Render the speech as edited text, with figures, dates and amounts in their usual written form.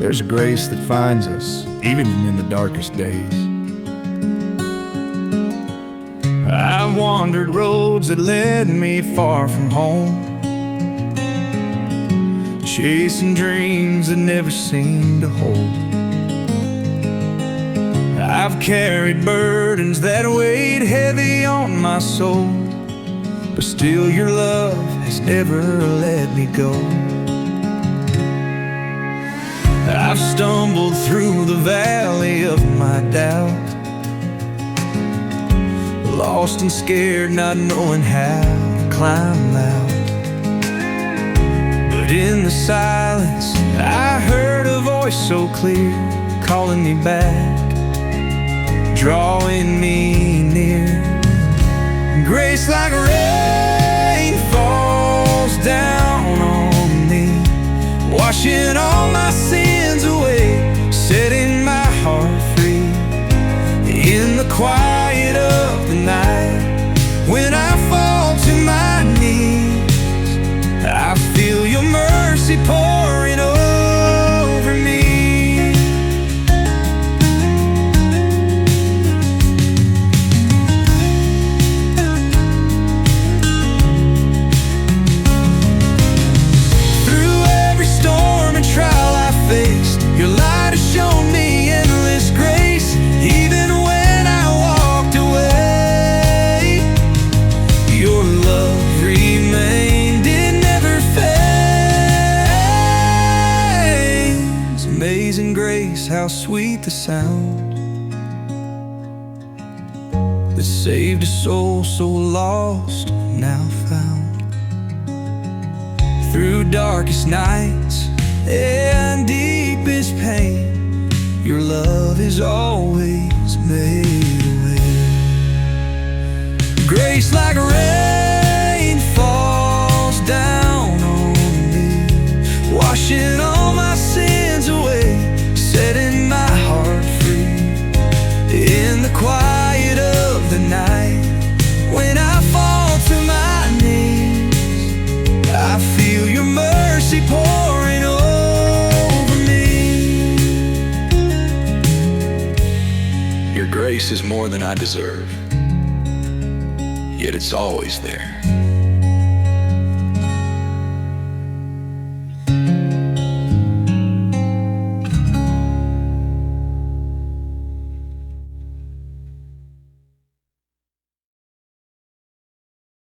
there's a grace that finds us even in the darkest days. I've wandered roads that led me far from home, chasing dreams that never seemed to hold. I've carried burdens that weighed heavy on my soul, but still your love has never let me go. I've stumbled through the valley of my doubt, lost and scared, not knowing how to climb out. But in the silence, I heard a voice so clear, calling me back, drawing me near. Grace like rain falls down on me, washing all my sins away, setting my heart free. In the quiet of the night, when I fall to my knees, I feel your mercy pouring over me. Through every storm and trial I faced, your light has shown me endless grace. Even when I walked away, your love remained, it never fades. Amazing grace, how sweet the sound that saved a soul so lost, now found. Through darkest nights and deepest pain, your love has always made a way. Grace like rain falls down on me, washing all my sins away, setting my heart free. In the quiet of the night, when I fall to my knees, I feel your mercy pouring over me. Your grace is more than I deserve, yet it's always there.